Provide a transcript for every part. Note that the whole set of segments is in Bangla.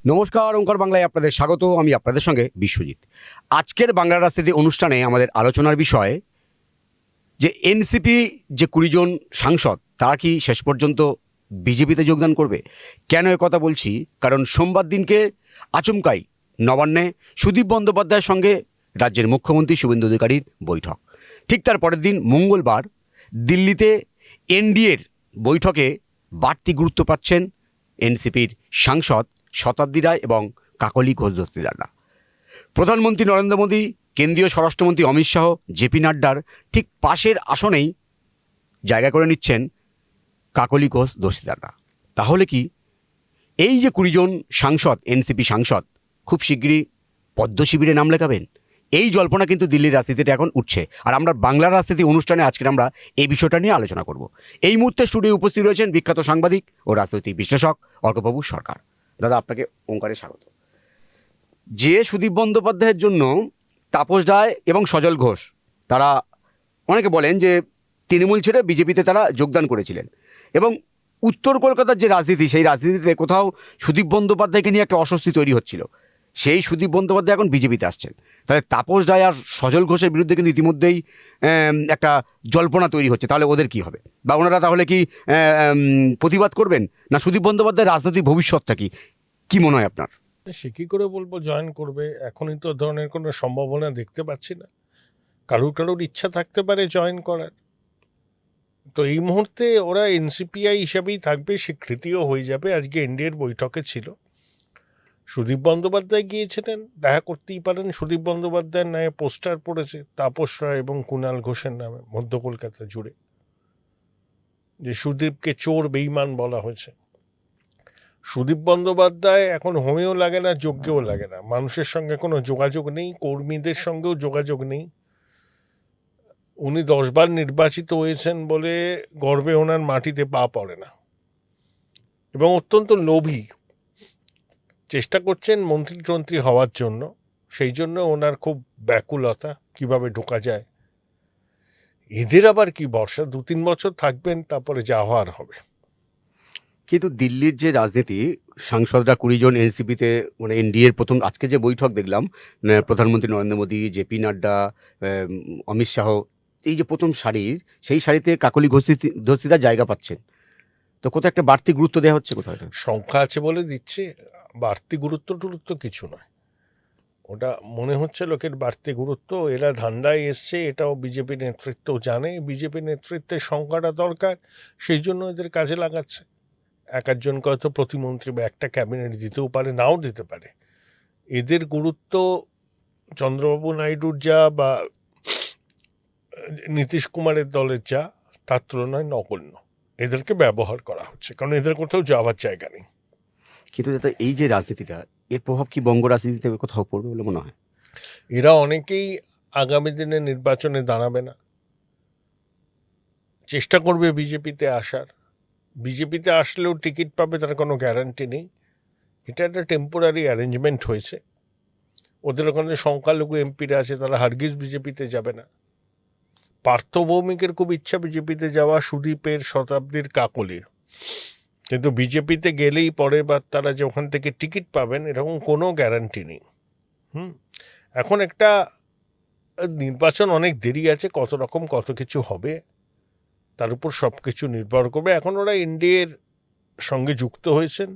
নমস্কার, ওঙ্কার বাংলায় আপনাদের স্বাগত। আমি আপনাদের সঙ্গে বিশ্বজিৎ। আজকের বাংলা রাজনীতি অনুষ্ঠানে আমাদের আলোচনার বিষয় যে এনসিপি যে 20 জন সাংসদ তারা কি শেষ পর্যন্ত বিজেপিতে যোগদান করবে। কেন কথা বলছি, কারণ সোমবার দিনকে আচমকাই নবান্নে সুদীপ বন্দ্যোপাধ্যায়ের সঙ্গে রাজ্যের মুখ্যমন্ত্রী শুভেন্দু অধিকারীর বৈঠক। ঠিক তার পরের দিন মঙ্গলবার দিল্লিতে এনডিএর বৈঠকে বাড়তি গুরুত্ব পাচ্ছেন এনসিপির সাংসদ শতাব্দী রায় এবং কাকলি ঘোষ দস্তিদাররা। প্রধানমন্ত্রী নরেন্দ্র মোদী, কেন্দ্রীয় স্বরাষ্ট্রমন্ত্রী অমিত শাহ, জেপি নাড্ডার ঠিক পাশের আসনেই জায়গা করে নিচ্ছেন কাকলি ঘোষ দস্তিদাররা। তাহলে কি এই যে 20 জন সাংসদ, এনসিপি সাংসদ খুব শীঘ্রই পদ্ম শিবিরে নাম লেখাবেন? এই জল্পনা কিন্তু দিল্লির রাজনীতিতে এখন উঠছে। আর আমরা বাংলার রাজনীতি অনুষ্ঠানে আজকে আমরা এই বিষয়টা নিয়ে আলোচনা করব। এই মুহূর্তে স্টুডিও উপস্থিত রয়েছেন বিখ্যাত সাংবাদিক ও রাজনৈতিক বিশ্লেষক অর্কবাবু সরকার। দাদা, আপনাকে ওঙ্কারে স্বাগত। যে সুদীপ বন্দ্যোপাধ্যায়ের জন্য তাপস রায় এবং সজল ঘোষ তারা অনেকে বলেন যে তৃণমূল ছেড়ে বিজেপিতে তারা যোগদান করেছিলেন, এবং উত্তর কলকাতার যে রাজনীতি, সেই রাজনীতিতে কোথাও সুদীপ বন্দ্যোপাধ্যায়কে নিয়ে একটা অস্বস্তি তৈরি হচ্ছিল। সেই সুদীপ বন্দ্যোপাধ্যায় এখন বিজেপিতে আসছেন। তাহলে তাপস রায় আর সজল ঘোষের বিরুদ্ধে কিন্তু ইতিমধ্যেই একটা জল্পনা তৈরি হচ্ছে। তাহলে ওদের কি হবে, বা ওনারা তাহলে কি প্রতিবাদ করবেন, না সুদীপ বন্দ্যোপাধ্যায়ের রাজনৈতিক ভবিষ্যৎটা কি মনে হয় আপনার? সে কি করে বলবো জয়েন করবে? এখনই তো ধরনের কোনো সম্ভাবনা দেখতে পাচ্ছি না। কারুর ইচ্ছা থাকতে পারে জয়েন করার, তো এই মুহূর্তে ওরা এনসিপিআই হিসাবেই থাকবে, স্বীকৃতিও হয়ে যাবে। আজকে এনডিএর বৈঠকে ছিল, সুদীপ বন্দ্যোপাধ্যায় গিয়েছিলেন, দেখা করতেই পারেন। সুদীপ বন্দ্যোপাধ্যায়ের নামে পোস্টার পড়েছে তাপস রায় এবং কুণাল ঘোষের নামে মধ্য কলকাতা জুড়ে, যে সুদীপকে চোর বেঈমান বলা হয়েছে। সুদীপ বন্দ্যোপাধ্যায় এখন হোমেও লাগে না, যজ্ঞেও লাগে না, মানুষের সঙ্গে কোনো যোগাযোগ নেই, কর্মীদের সঙ্গেও যোগাযোগ নেই। উনি 10 বার নির্বাচিত হয়েছেন বলে গর্বে ওনার মাটিতে পা পড়ে না, এবং অত্যন্ত লোভী, চেষ্টা করছেন মন্ত্রী হওয়ার জন্য। সেই জন্য ওনার খুব ব্যাকুলতা কিভাবে ঢোকা যায়। এদের আবার কি ভরসা, 2-3 বছর থাকবেন, তারপরে যা হওয়ার হবে। কিন্তু দিল্লির যে রাজনীতি, সাংসদরা 20 জন এনসিপিতে, মানে এনডিএর প্রথম আজকে যে বৈঠক দেখলাম, প্রধানমন্ত্রী নরেন্দ্র মোদী, জেপি নাড্ডা, অমিত শাহ, এই যে প্রথম সারির, সেই সারিতে কাকলি ঘোষিতার জায়গা পাচ্ছেন। তো কোথাও একটা বাড়তি গুরুত্ব দেওয়া হচ্ছে, কোথাও সংখ্যা আছে বলে দিচ্ছে, বাড়তি গুরুত্ব কিছু নয়। ওটা মনে হচ্ছে লোকের বাড়তি গুরুত্ব, এরা ধান্দায় এসছে, এটাও বিজেপি নেতৃত্ব জানে। বিজেপি নেতৃত্বের সংখ্যাটা দরকার, সেই জন্য এদের কাজে লাগাচ্ছে। একজনকে হয়তো প্রতিমন্ত্রী বা একটা ক্যাবিনেট দিতেও পারে, নাও দিতে পারে। এদের গুরুত্ব চন্দ্রবাবু নাইডুর যা বা নীতিশ কুমারের দলের যা, তার তুলনায় নগণ্য। এদেরকে ব্যবহার করা হচ্ছে, কারণ এদের কোথাও যাওয়ার জায়গা নেই। কিন্তু দাদা, এই যে রাজনীতিটা, এর প্রভাব কি বঙ্গ রাজনীতিতে কোথাও পড়বে বলে মনে হয়? এরা অনেকেই আগামী দিনে নির্বাচনে দাঁড়াবে না, চেষ্টা করবে বিজেপিতে আসার। বিজেপিতে আসলেও টিকিট পাবে তার কোনো গ্যারান্টি নেই। এটা একটা টেম্পোরারি অ্যারেঞ্জমেন্ট হয়েছে। ওদের ওখানে সংখ্যালঘু এমপিরা আছে, তারা হারগিজ বিজেপিতে যাবে না। পার্থ ভৌমিকের খুব ইচ্ছা বিজেপিতে যাওয়া, সুদীপের, শতাব্দীর, কাকলির, কিন্তু বিজেপিতে গেলেই পরের বার তারা যে ওখান থেকে টিকিট পাবেন এরকম কোনো গ্যারান্টি নেই। এখন একটা নির্বাচন অনেক দেরি আছে, কত কিছু হবে তার উপর সব কিছু নির্ভর করবে। এখন ওরা এনডিএর সঙ্গে যুক্ত হয়েছেন,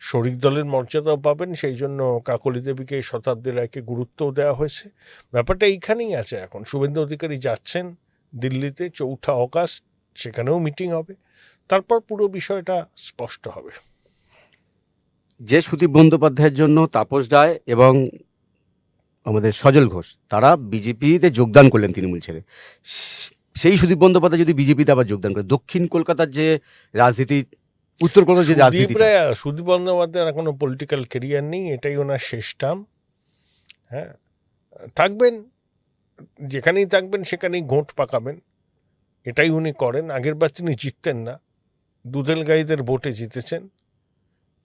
শরিক দলের মর্যাদাও পাবেন, সেই জন্য কাকলি দেবীকে, শতাব্দী রায়কে গুরুত্বও দেওয়া হয়েছে। ব্যাপারটা এইখানেই আছে। এখন শুভেন্দু অধিকারী যাচ্ছেন দিল্লিতে 4 অগাস্ট, সেখানেও মিটিং হবে, তারপর পুরো বিষয়টা স্পষ্ট হবে। যে সুদীপ বন্দ্যোপাধ্যায়ের জন্য তাপস রায় এবং আমাদের সজল ঘোষ তারা বিজেপিতে যোগদান করলেন তৃণমূল ছেড়ে, সেই সুদীপ বন্দ্যোপাধ্যায় যদি বিজেপিতে আবার যোগদান করে, দক্ষিণ কলকাতার যে রাজনীতি, উত্তর কলকাতার যে রাজনীতি, সুদীপ বন্দ্যোপাধ্যায়ের কোনো পলিটিক্যাল কেরিয়ার নেই, এটাই ওনার শেষ টার্ম। হ্যাঁ, থাকবেন, যেখানেই থাকবেন সেখানেই ঘোট পাকাবেন, এটাই উনি করেন। আগের বার তিনি জিততেন না, দুধেল গাইদের ভোটে জিতেছেন।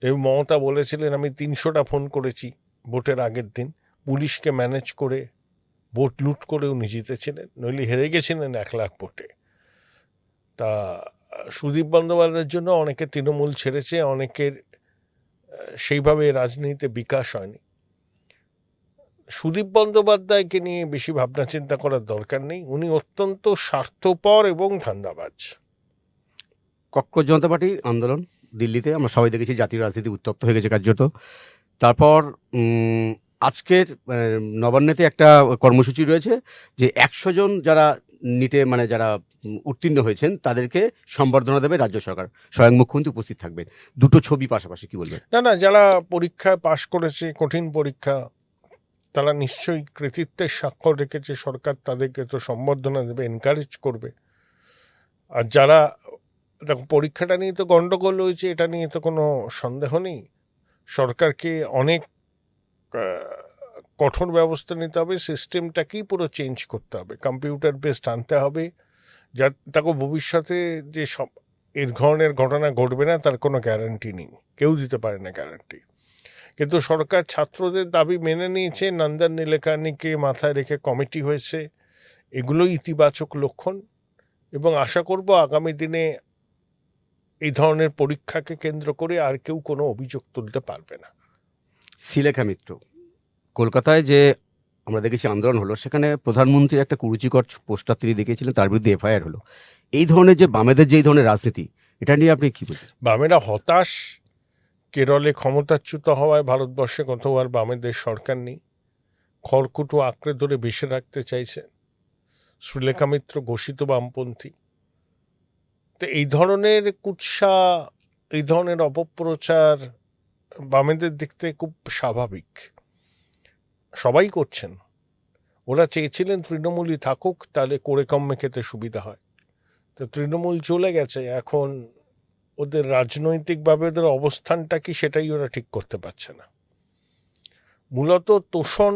এবং মমতা বলেছিলেন আমি 300টা ফোন করেছি ভোটের আগের দিন, পুলিশকে ম্যানেজ করে ভোট লুট করে উনি জিতেছিলেন, নইলে হেরে গেছিলেন 1 লাখ ভোটে। তা সুদীপ বন্দ্যোপাধ্যায়ের জন্য অনেকে তৃণমূল ছেড়েছে, অনেকের সেইভাবে রাজনীতিতে বিকাশ হয়নি। সুদীপ বন্দ্যোপাধ্যায়কে নিয়ে বেশি ভাবনা চিন্তা করার দরকার নেই, উনি অত্যন্ত স্বার্থপর এবং ধান্দাবাজ। ককরোচ জনতা পার্টি আন্দোলন দিল্লিতে আমরা সবাই দেখেছি, জাতীয় রাজনীতি উত্তপ্ত হয়ে গেছে কার্যত। তারপর আজকের নবান্নেতে একটা কর্মসূচি রয়েছে যে 100 জন যারা নিটে মানে যারা উত্তীর্ণ হয়েছেন তাদেরকে সম্বর্ধনা দেবে রাজ্য সরকার, স্বয়ং মুখ্যমন্ত্রী উপস্থিত থাকবেন। দুটো ছবি পাশাপাশি, কি বলবেন? না, যারা পরীক্ষায় পাশ করেছে, কঠিন পরীক্ষা, তারা নিশ্চয়ই কৃতিত্বের স্বাক্ষর রেখেছে, সরকার তাদেরকে তো সম্বর্ধনা দেবে, এনকারেজ করবে। আর যারা, দেখো পরীক্ষাটা নিয়ে তো গণ্ডগোল হয়েছে, এটা নিয়ে তো কোনো সন্দেহ নেই। সরকারকে অনেক কঠোর ব্যবস্থা নিতে হবে, সিস্টেমটাকেই পুরো চেঞ্জ করতে হবে, কম্পিউটার বেসড আনতে হবে, যা তাকে ভবিষ্যতে যে সব এর ধরনের ঘটনা ঘটবে না তার কোনো গ্যারান্টি নেই, কেউ দিতে পারে না গ্যারান্টি। কিন্তু সরকার ছাত্রদের দাবি মেনে নিয়েছে, নন্দন নীলেকানিকে মাথায় রেখে কমিটি হয়েছে, এগুলো ইতিবাচক লক্ষণ। এবং আশা করব আগামী দিনে এই ধরনের পরীক্ষাকে কেন্দ্র করে আর কেউ কোনো অভিযোগ তুলতে পারবে না। শ্রীলেখা মিত্র, কলকাতায় যে আমরা দেখেছি আন্দোলন হলো, সেখানে প্রধানমন্ত্রীর একটা কুরুচিকর পোস্টার তিনি দেখিয়েছিলেন, তার বিরুদ্ধে এফআইআর হলো। এই ধরনের যে বামেদের যে এই ধরনের রাজনীতি, এটা নিয়ে আপনি কি বলছেন? বামেরা হতাশ। কেরলে ক্ষমতাচ্যুত হওয়ায় ভারতবর্ষে কোথাও আর বামেদের সরকার নেই, খড়কুটো আঁকড়ে ধরে বেসে রাখতে চাইছে। শ্রীলেখা মিত্র ঘোষিত বামপন্থী। তো এই ধরনের কুৎসা, এই ধরনের অপপ্রচার বামেদের দেখতে খুব স্বাভাবিক, সবাই করছেন। ওরা চেয়েছিলেন তৃণমূলই থাকুক, তাহলে করে কমে খেতে সুবিধা হয়। তো তৃণমূল চলে গেছে, এখন ওদের রাজনৈতিকভাবে ওদের অবস্থানটা কি সেটাই ওরা ঠিক করতে পারছে না। মূলত তোষণ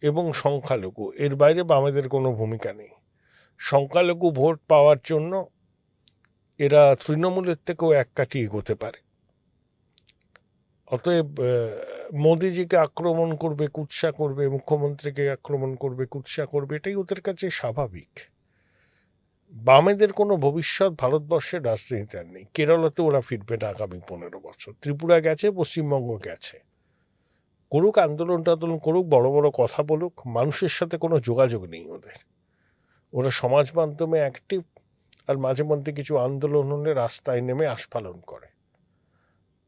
এবং সংখ্যালঘু, এর বাইরে বামেদের কোনো ভূমিকা নেই। সংখ্যালঘু ভোট পাওয়ার জন্য এরা তৃণমূলের থেকেও এক কাঠি এগোতে পারে। অতএব মোদিজিকে আক্রমণ করবে, কুৎসা করবে, মুখ্যমন্ত্রীকে আক্রমণ করবে, কুৎসা করবে, এটাই ওদের কাছে স্বাভাবিক। বামেদের কোনো ভবিষ্যৎ ভারতবর্ষের রাজনীতিতে আর নেই। কেরলাতে ওরা ফিরবে না আগামী 15 বছর। ত্রিপুরা গেছে, পশ্চিমবঙ্গ গেছে। করুক আন্দোলন টান্দোলন করুক, বড় বড় কথা বলুক, মানুষের সাথে কোনো যোগাযোগ নেই ওদের। ওরা সমাজ মাধ্যমে অ্যাক্টিভ, আর মাঝে মধ্যে কিছু আন্দোলন হলে রাস্তায় নেমে আস্ফালন করে।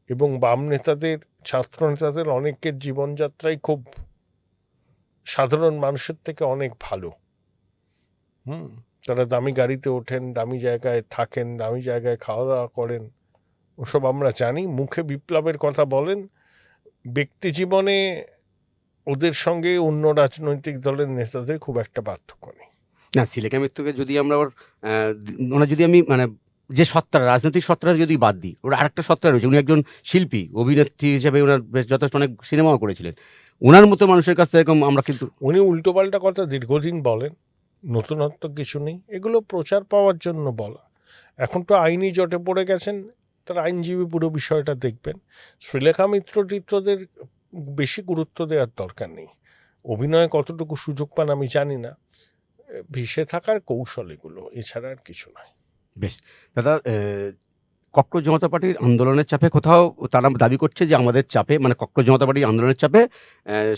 এবং বাম নেতাদের, ছাত্র নেতাদের অনেকের জীবনযাত্রাই খুব সাধারণ মানুষের থেকে অনেক ভালো। তারা দামি গাড়িতে ওঠেন, দামি জায়গায় থাকেন, দামি জায়গায় খাওয়া দাওয়া করেন, ওসব আমরা জানি। মুখে বিপ্লবের কথা বলেন, ব্যক্তি জীবনে ওদের সঙ্গে অন্য রাজনৈতিক দলের নেতাদের খুব একটা পার্থক্য নেই। না, শ্রীলেখা মিত্রকে যদি আমরা ওনার যদি আমি মানে যে সত্তা, রাজনৈতিক সত্তাটা যদি বাদ দিই, ওর আরেকটা সত্তা রয়েছে। উনি একজন শিল্পী, অভিনেত্রী হিসেবে ওনার বেশ যথেষ্ট অনেক সিনেমাও করেছিলেন। ওনার মতো মানুষের কাছ থেকে এরকম আমরা কিন্তু, উনি উল্টোপাল্টা কথা দীর্ঘদিন বলেন, নতুনত্ব কিছু নেই, এগুলো প্রচার পাওয়ার জন্য বলা। এখন তো আইনি জটে পড়ে গেছেন, তার আইনজীবী পুরো বিষয়টা দেখবেন। শ্রীলেখা মিত্র টিত্রদের বেশি গুরুত্ব দেওয়ার দরকার নেই। অভিনয়ে কতটুকু সুযোগ পান আমি জানি না, ভেসে থাকার কৌশল এগুলো, এছাড়া আর কিছু নয়। বেশ দাদা, ককরোচ জনতা পার্টির আন্দোলনের চাপে কোথাও তারা দাবি করছে যে আমাদের চাপে, মানে ককরোচ জনতা পার্টির আন্দোলনের চাপে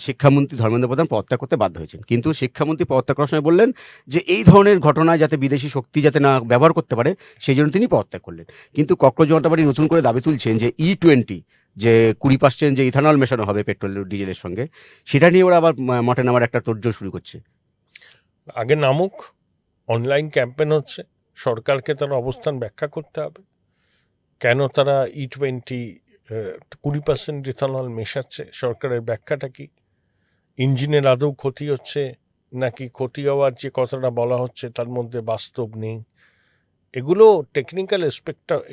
শিক্ষামন্ত্রী ধর্মেন্দ্র প্রধান পদত্যাগ করতে বাধ্য হয়েছেন। কিন্তু শিক্ষামন্ত্রী পদত্যাগ করার সময় বললেন যে এই ধরনের ঘটনায় যাতে বিদেশি শক্তি যাতে না ব্যবহার করতে পারে, সেই জন্য তিনি পদত্যাগ করলেন। কিন্তু ককরোচ জনতা পার্টি নতুন করে দাবি তুলছেন যে E20, যে 20% যে ইথানল মেশানো হবে পেট্রোল ডিজেলের সঙ্গে, সেটা নিয়ে ওরা আবার মাঠে নামার একটা তোড়জোড় শুরু করছে। আগে নামুক, অনলাইন ক্যাম্পেন হচ্ছে, সরকারকে তার অবস্থান ব্যাখ্যা করতে হবে। কেন তারা E20 20% ইথানল মেশাচ্ছে, সরকারের ব্যাখ্যাটা কি? ইঞ্জিনের আদৌ ক্ষতি হচ্ছে নাকি ক্ষতি হওয়ার যে কথাটা বলা হচ্ছে তার মধ্যে বাস্তব নেই, এগুলো টেকনিক্যাল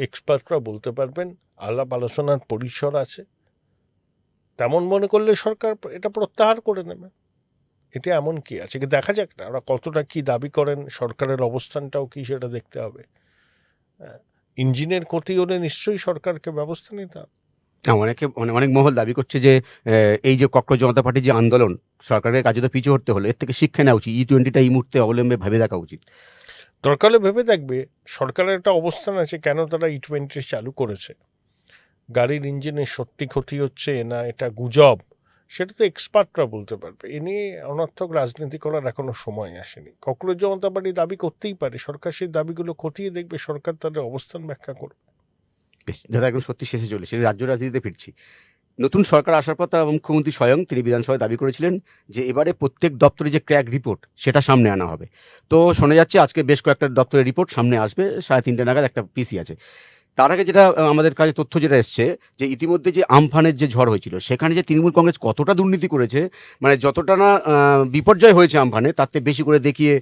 এক্সপার্টরা বলতে পারবেন। আলাপ আলোচনার পরিসর আছে, তেমন মনে করলে সরকার এটা প্রত্যাহার করে নেবে। এটা এমন কি আছে, কি দেখা যাক না ওরা কতটা কি দাবি করেন, সরকারের অবস্থানটাও কি সেটা দেখতে হবে। ইঞ্জিনের ক্ষতি হলে নিশ্চয়ই সরকারকে ব্যবস্থা নিতে হবে। অনেক মহল দাবি করছে যে এই যে ককরোচ জনতা পার্টির যে আন্দোলন, সরকারের কাজে তো পিছু হটতে হলো, এর থেকে শিক্ষা নেওয়া উচিত। E20টা এই মুহূর্তে অবলম্বে ভেবে দেখা উচিত। দরকারে ভেবে দেখবে, সরকারের একটা অবস্থান আছে কেন তারা E20 চালু করেছে। গাড়ির ইঞ্জিনের সত্যি ক্ষতি হচ্ছে না এটা গুজব, সেটা তো এক্সপার্টরা বলতে পারবে। এ নিয়ে অনর্থক রাজনীতি করার এখনো সময় আসেনি। ককরোচ জনতা পার্টি দাবি করতেই পারে, সরকার সেই দাবিগুলো খতিয়ে দেখবে, সরকার তাদের অবস্থান ব্যাখ্যা করবে। বেশ, দাদা একদম সত্যি শেষে চলেছে, রাজ্য রাজনীতিতে ফিরছি। নতুন সরকার আসার পর তার মুখ্যমন্ত্রী স্বয়ং তিনি বিধানসভায় দাবি করেছিলেন যে এবারে প্রত্যেক দপ্তরে যে ক্র্যাক রিপোর্ট সেটা সামনে আনা হবে। তো শোনা যাচ্ছে আজকে বেশ কয়েকটা দপ্তরের রিপোর্ট সামনে আসবে, 3:30 নাগাদ একটা পিসি আছে। তার আগে যেটা আমাদের কাছে তথ্য যেটা এসছে যে ইতিমধ্যে যে আমফানের যে ঝড় হয়েছিল সেখানে যে তৃণমূল কংগ্রেস কতটা দুর্নীতি করেছে, মানে যতটা না বিপর্যয় হয়েছে আমফানে তার থেকে বেশি করে দেখিয়ে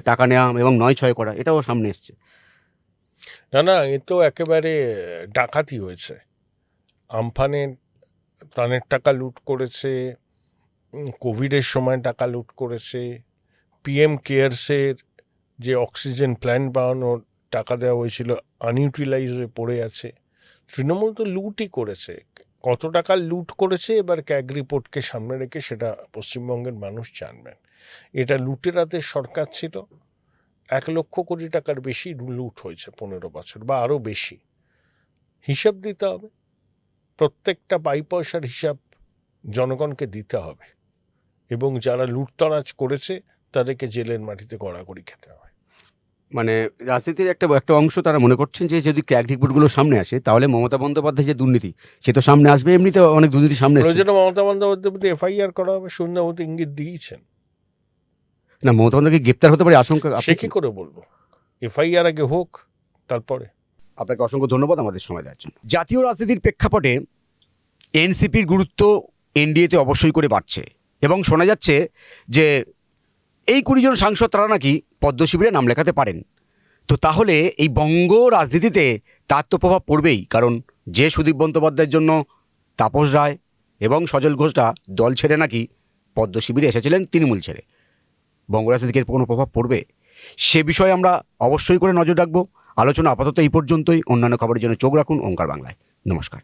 টাকা নেওয়া এবং 9-6 করা, এটাও সামনে এসছে। না না, এ তো একেবারে ডাকাতি হয়েছে। আমফানের ত্রাণের টাকা লুট করেছে, কোভিডের সময় টাকা লুট করেছে, পিএম কেয়ারসের যে অক্সিজেন প্ল্যান্ট বানানোর টাকা দেওয়া হয়েছিল আনইউটিলাইজ হয়ে পড়ে আছে। তৃণমূল তো লুটই করেছে। কত টাকা লুট করেছে এবার ক্যাগ রিপোর্টকে সামনে রেখে সেটা পশ্চিমবঙ্গের মানুষ জানবেন। এটা লুটের হাতে সরকার ছিল, 1,00,000 কোটি টাকার বেশি লুট হয়েছে 15 বছর বা আরও বেশি। হিসাব দিতে হবে, প্রত্যেকটা পয়সার হিসাব জনগণকে দিতে হবে, এবং যারা লুটতরাজ করেছে তাদেরকে জেলের মাটিতে গড়াগড়ি খেতে হবে। মানে রাজনীতির একটা অংশ তারা মনে করছেন যে যদি ক্র্যাক রিপোর্টগুলো সামনে আসে তাহলে মমতা বন্দ্যোপাধ্যায় যে দুর্নীতি সে তো সামনে আসবে, এমনিতে অনেক দুর্নীতি সামনে আসছে। প্রয়োজনে মমতা বন্দ্যোপাধ্যায়ের প্রতি এফআইআর করা হবে, সন্ধ্যাবতী ইঙ্গিত দিয়েছেন। না, মমতা বন্দ্যোপাধ্যায় গ্রেপ্তার হতে পারে আশঙ্কা। সে কি করে বলবো? এফআইআর আগে হোক, তারপরে। আপনাকে অসংখ্য ধন্যবাদ আমাদের সময় দেওয়ার জন্য। জাতীয় রাজনীতির প্রেক্ষাপটে এনসিপির গুরুত্ব এনডিএতে অবশ্যই করে বাড়ছে এবং শোনা যাচ্ছে যে এই 20 জন সাংসদ তারা নাকি পদ্ম শিবিরে নাম লেখাতে পারেন। তো তাহলে এই বঙ্গ রাজনীতিতে তার তো প্রভাব পড়বেই, কারণ যে সুদীপ বন্দ্যোপাধ্যায়ের জন্য তাপস রায় এবং সজল ঘোষরা দল ছেড়ে নাকি পদ্ম শিবিরে এসেছিলেন তৃণমূল ছেড়ে, বঙ্গ রাজনীতিকে কোনো প্রভাব পড়বে সে বিষয়ে আমরা অবশ্যই করে নজর রাখবো। আলোচনা আপাতত এই পর্যন্তই। অন্যান্য খবরের জন্য চোখ রাখুন ওঙ্কার বাংলায়। নমস্কার।